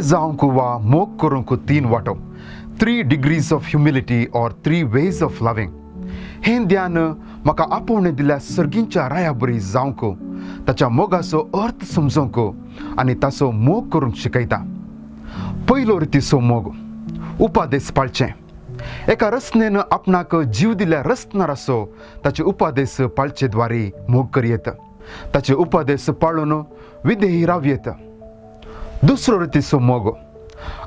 जावंक वा मोग करूंक तीन वाटो, 3 degrees of humility or 3 ways of loving. हें ध्यान म्हाका आपोवणें दिल्या सर्गींच्या राया बरी जावंक, ताच्या मोगाचो अर्थ समजोवंक आनी ताचो मोग करूंक शिकयता. पयलो रितीचो मोग, उपादेस पाळचें. एका रसनेन आपणाक जीव दिल्या रसनारासो ताचे उपादेस पाळचे द्वारे मोग करयेत. ताचे उपादेस पाळून विधेयी रावयेत. दुसरो रितीचो मोग,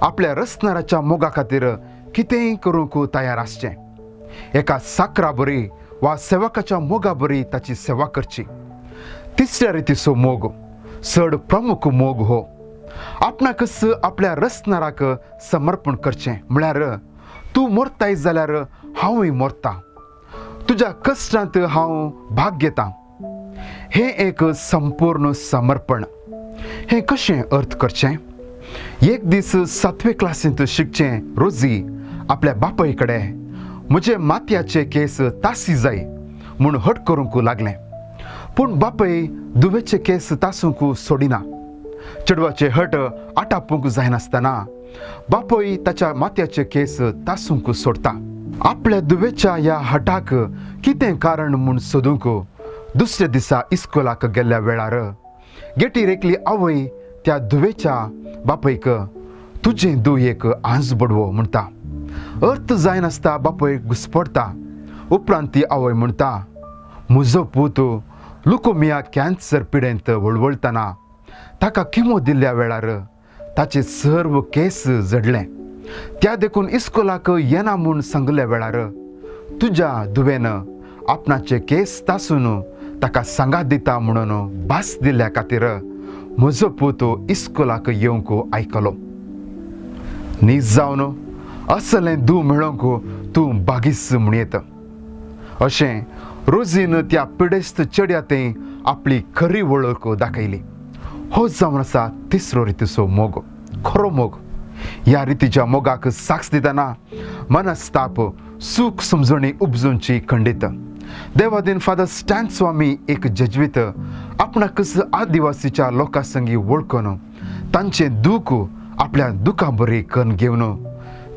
आपल्या रसनाराच्या मोगा खातीर कितेंय करूंक तयार आसचें. एका साकरा बरी वा सेवकाच्या मोगा बरी ताची सेवा करची. तिसऱ्या रितीचो मोग, चड प्रमुख मोग हो, आपणाकच आपल्या रसनाराक समर्पण करचें. म्हळ्यार तूं मरताय जाल्यार हांवूय मरतां, तुज्या कश्टांत हांव भाग घेतां. हें एक संपूर्ण समर्पण. हें कशें अर्थ करचें? एक दीस 7वे क्लासींत शिकचें रोजी आपल्या बापाय कडेन म्हजे माथ्याचे केस तासी जाय म्हूण हट करूंक लागलें. पूण बापाय दुवेचे केस तासूंक सोडिना. चेडवाचे हट आटापूंक जायनासतना बापोय ताच्या माथ्याचे केस तासूंक सोडता. आपल्या दुवेच्या ह्या हटाक कितें कारण म्हूण सोदूंक दुसऱ्या दिसा इस्कोलाक गेल्ल्या वेळार गेटीर एकली आवय त्या दुवेच्या बापयक तुजें दुयेक आंज बडवो म्हणटा. अर्थ जायनासता बापय घुस्पडटा. उपरांत ती आवय म्हणटा, म्हजो पूत लुकोमिया कॅन्सर पिडेंत वळवळतना ताका किमो दिल्ल्या वेळार ताचे सर्व केस झडले. त्या देखून इस्कोलाक येना म्हूण सांगल्या वेळार तुज्या दुवेन आपणाचे केस तासून ताका सांगात दिता म्हणून भास दिल्ल्या खातीर म्हजो पूत इस्कोलाक येवंक आयकलो. न्हीज जावन असलें दूं मेळोवंक तूं बागीस म्हणयत. अशें रोजीन त्या पिडेस्त चेड्यातें आपली खरी वळख दाखयली. हो जावन आसा तिसरो रितीचो मोग, खरो मोग. ह्या रितीच्या मोगाक साक्ष दितना मनस्ताप, सूख समजणी उपजूंची खंडीत. देवादीन फादर स्टॅन स्वामी एक जेजवीत आपणाकच आदिवासीच्या लोकां संगी वळखून तांचें दूख आपल्या दुखा बरी करून घेवन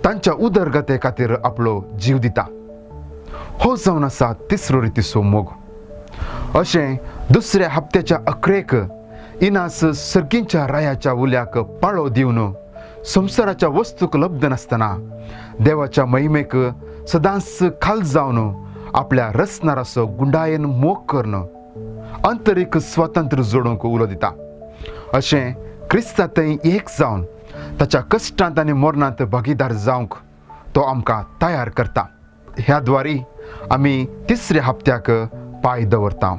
तांच्या उदरगते खातीर आपलो जीव दिता. हो जावन आसा तिसरो रितीचो मोग. अशें दुसऱ्या हप्त्याच्या अखेरेक इनास सर्गींच्या रायाच्या उल्याक पाळो दिवन संवसाराच्या वस्तूक लब्ध नासतना देवाच्या महिमेक सदांच खाल जावन आपल्या रसनारासो गुंडायेन मोग करून अंतरीक स्वातंत्र्य जोडूंक उलो दिता. अशें क्रिस्तांतय एक जावन ताच्या कश्टांत आनी मरणांत भागीदार जावंक तो आमकां तयार करता. ह्या द्वारे आमी तिसऱ्या हप्त्याक पांय दवरता.